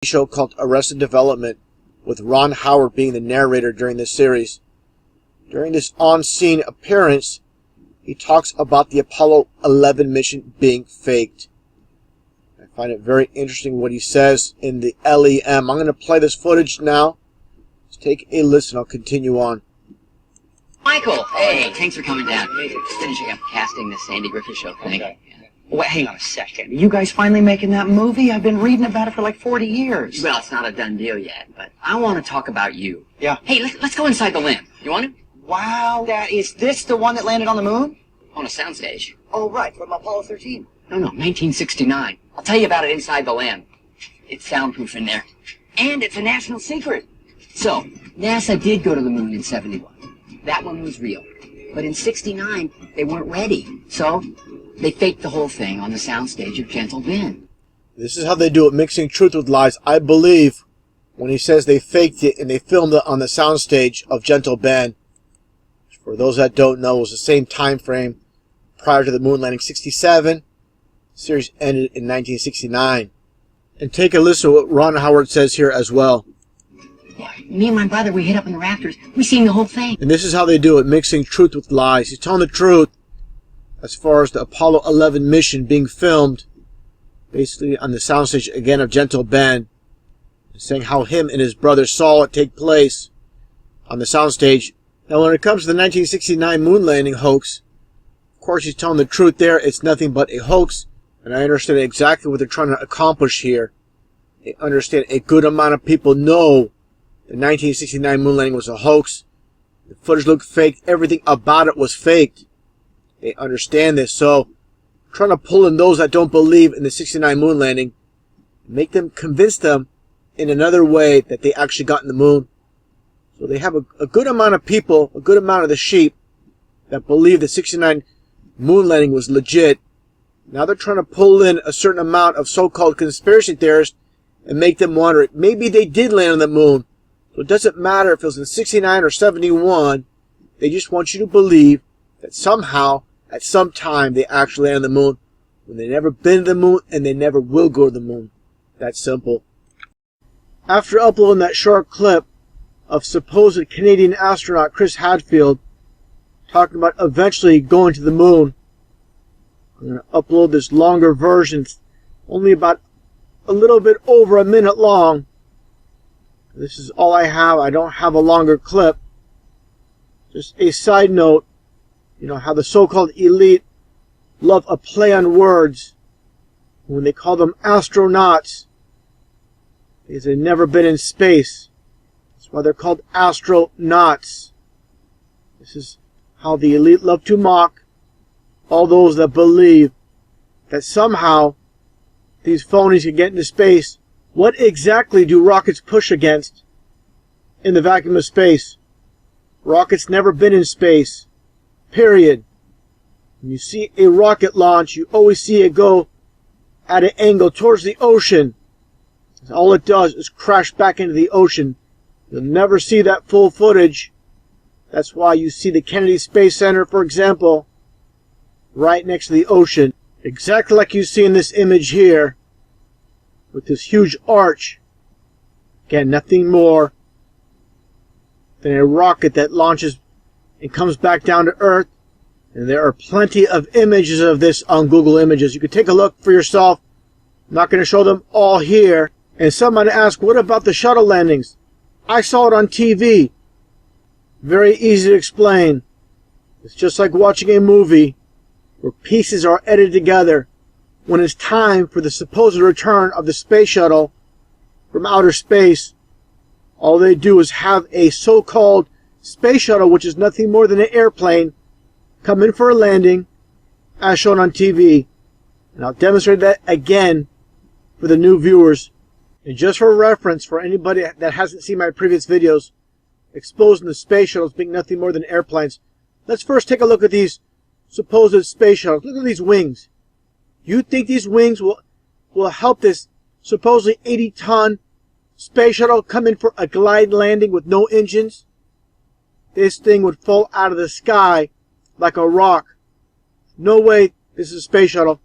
show called Arrested Development, with Ron Howard being the narrator during this series. During this on-scene appearance, he talks about the Apollo 11 mission being faked. I find it very interesting what he says in the LEM. I'm going to play this footage now. Let's take a listen. I'll continue on. Michael, hey, thanks for coming down. Finishing up casting this Andy Griffith Show thing. Okay. Wait, hang on a second. You guys finally making that movie? I've been reading about it for like 40 years. Well, it's not a done deal yet, but I want to talk about you. Yeah. Hey, let's go inside the limb. You want to? Wow, is this the one that landed on the moon? On a soundstage. Oh, right, from Apollo 13. No, 1969. I'll tell you about it inside the limb. It's soundproof in there. And it's a national secret. So, NASA did go to the moon in 71. That one was real. But in 69, they weren't ready. So, they faked the whole thing on the soundstage of Gentle Ben. This is how they do it, mixing truth with lies. I believe when he says they faked it and they filmed it on the soundstage of Gentle Ben. For those that don't know, it was the same time frame prior to the moon landing, 67. The series ended in 1969. And take a listen to what Ron Howard says here as well. Yeah, me and my brother, we hid up in the rafters. We seen the whole thing. And this is how they do it, mixing truth with lies. He's telling the truth as far as the Apollo 11 mission being filmed, basically on the soundstage again of Gentle Ben, saying how him and his brother saw it take place on the soundstage. Now, when it comes to the 1969 moon landing hoax, of course, he's telling the truth there. It's nothing but a hoax, and I understand exactly what they're trying to accomplish here. I understand a good amount of people know the 1969 moon landing was a hoax. The footage looked fake. Everything about it was faked. They understand this, so trying to pull in those that don't believe in the 69 moon landing, make them convince them in another way that they actually got in the moon. So they have a good amount of people, a good amount of the sheep that believe the 69 moon landing was legit. Now they're trying to pull in a certain amount of so-called conspiracy theorists and make them wonder, maybe they did land on the moon. So it doesn't matter if it was in 69 or 71. They just want you to believe that somehow, at some time, they actually landed on the moon when they never been to the moon and they never will go to the moon. That's simple. After uploading that short clip of supposed Canadian astronaut Chris Hadfield talking about eventually going to the moon, I'm going to upload this longer version, only about a little bit over a minute long. This is all I have. I don't have a longer clip. Just a side note, you know how the so-called elite love a play on words when they call them astronauts, because they've never been in space. That's why they're called astronauts. This is how the elite love to mock all those that believe that somehow these phonies can get into space. What exactly do rockets push against in the vacuum of space? Rockets never been in space. Period. When you see a rocket launch, you always see it go at an angle towards the ocean. All it does is crash back into the ocean. You'll never see that full footage. That's why you see the Kennedy Space Center, for example, right next to the ocean. Exactly like you see in this image here, with this huge arch. Again, nothing more than a rocket that launches and comes back down to Earth. And there are plenty of images of this on Google Images. You can take a look for yourself. I'm not going to show them all here. And someone asked, what about the shuttle landings? I saw it on TV. Very easy to explain. It's just like watching a movie where pieces are edited together. When it's time for the supposed return of the space shuttle from outer space, all they do is have a so-called space shuttle, which is nothing more than an airplane, come in for a landing, as shown on TV. And I'll demonstrate that again for the new viewers. And just for reference, for anybody that hasn't seen my previous videos, exposing the space shuttles being nothing more than airplanes, let's first take a look at these supposed space shuttles. Look at these wings. You think these wings will help this supposedly 80-ton space shuttle come in for a glide landing with no engines? This thing would fall out of the sky like a rock. No way this is a space shuttle.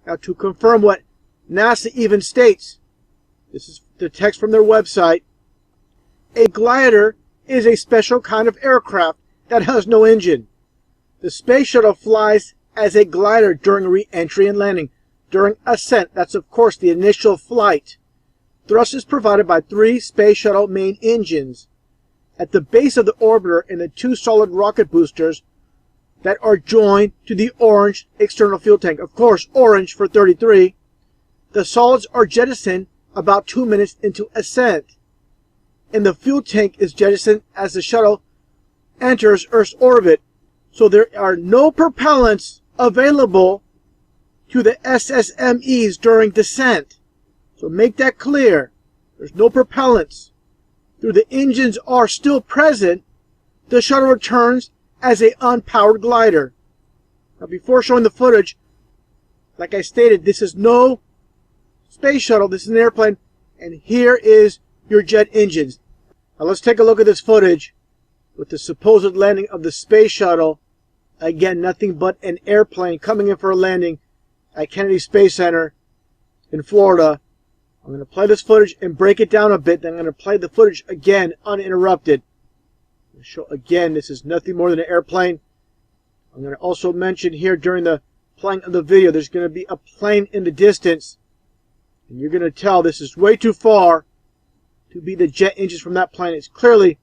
Now, to confirm what NASA even states, This is the text from their website. A glider is a special kind of aircraft that has no engine. The space shuttle flies as a glider during re-entry and landing. During ascent, that's of course the initial flight, thrust is provided by 3 space shuttle main engines at the base of the orbiter and the 2 solid rocket boosters that are joined to the orange external fuel tank. Of course, orange for 33. The solids are jettisoned about 2 minutes into ascent, and the fuel tank is jettisoned as the shuttle enters Earth's orbit. So there are no propellants available to the SSMEs during descent. So make that clear. There's no propellants. Though the engines are still present, the shuttle returns as an unpowered glider. Now before showing the footage, like I stated, this is no space shuttle, this is an airplane, and here is your jet engines. Now let's take a look at this footage with the supposed landing of the space shuttle. Again, nothing but an airplane coming in for a landing at Kennedy Space Center in Florida. I'm going to play this footage and break it down a bit. Then I'm going to play the footage again uninterrupted. I'll show again, this is nothing more than an airplane. I'm going to also mention here during the playing of the video, there's going to be a plane in the distance. And you're going to tell this is way too far to be the jet engines from that plane. It's clearly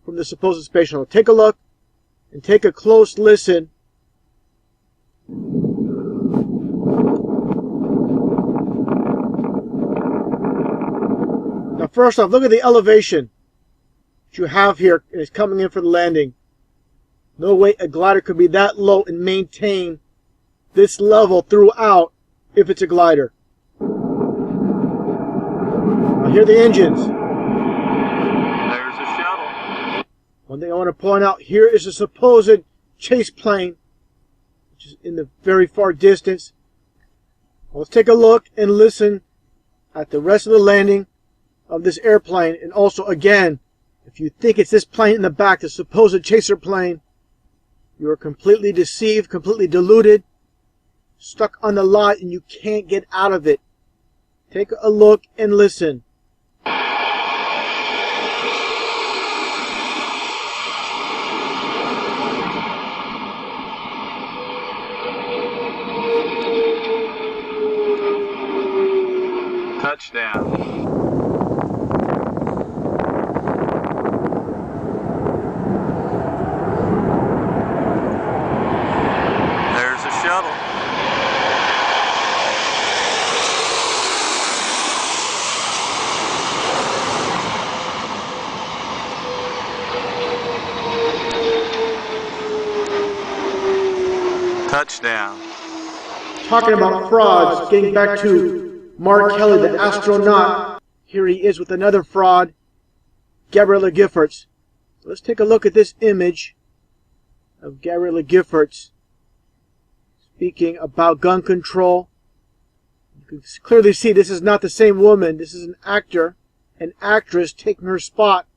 from the supposed space shuttle. Take a look and take a close listen. Now first off, look at the elevation that you have here. It's coming in for the landing. No way a glider could be that low and maintain this level throughout if it's a glider. Now here are the engines. There's a shuttle. One thing I want to point out, here is a supposed chase plane, which is in the very far distance. Let's take a look and listen at the rest of the landing of this airplane. And also, again, if you think it's this plane in the back, the supposed chaser plane, you are completely deceived, completely deluded, stuck on the lie, and you can't get out of it. Take a look and listen. Touchdown. There's a shuttle. Touchdown. Talking about frauds, getting back to Mark Kelly, the astronaut. Here he is with another fraud, Gabriella Giffords. Let's take a look at this image of Gabriella Giffords speaking about gun control. You can clearly see this is not the same woman. This is an actor, an actress taking her spot.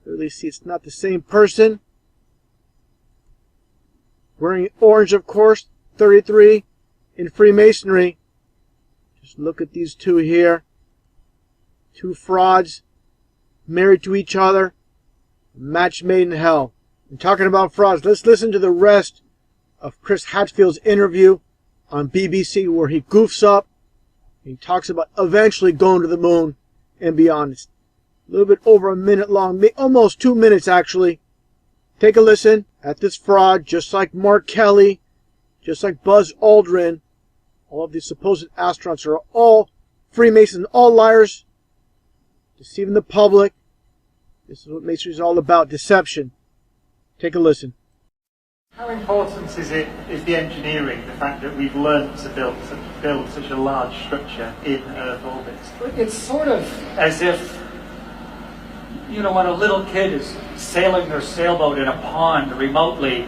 Clearly see it's not the same person. Wearing orange, of course, 33 in Freemasonry. Just look at these two here. Two frauds married to each other. Match made in hell. And talking about frauds, let's listen to the rest of Chris Hadfield's interview on BBC where he goofs up. He talks about eventually going to the moon and beyond. It's a little bit over a minute long, almost 2 minutes actually. Take a listen at this fraud, just like Mark Kelly, just like Buzz Aldrin. All of these supposed astronauts are all Freemasons, all liars, deceiving the public. This is what Masonry is all about, deception. Take a listen. How important is the engineering, the fact that we've learned to build such a large structure in Earth orbit? It's sort of as if, when a little kid is sailing their sailboat in a pond remotely,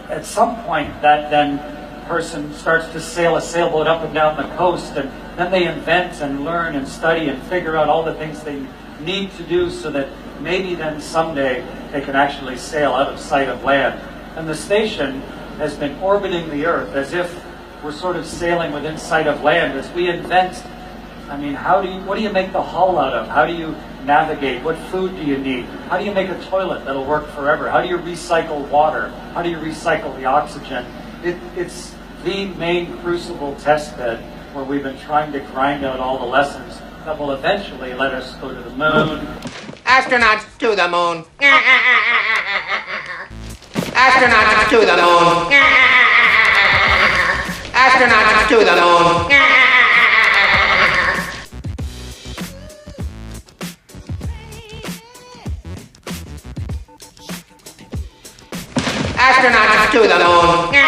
at some point that then person starts to sail a sailboat up and down the coast, and then they invent and learn and study and figure out all the things they need to do so that maybe then someday they can actually sail out of sight of land. And the station has been orbiting the Earth as if we're sort of sailing within sight of land as we invent I mean, what do you make the hull out of? How do you navigate? What food do you need? How do you make a toilet that'll work forever? How do you recycle water? How do you recycle the oxygen? It's the main crucible test bed where we've been trying to grind out all the lessons that will eventually let us go to the moon. Astronauts to the moon. Astronauts to the moon. Astronauts to the moon. Astronauts to the moon.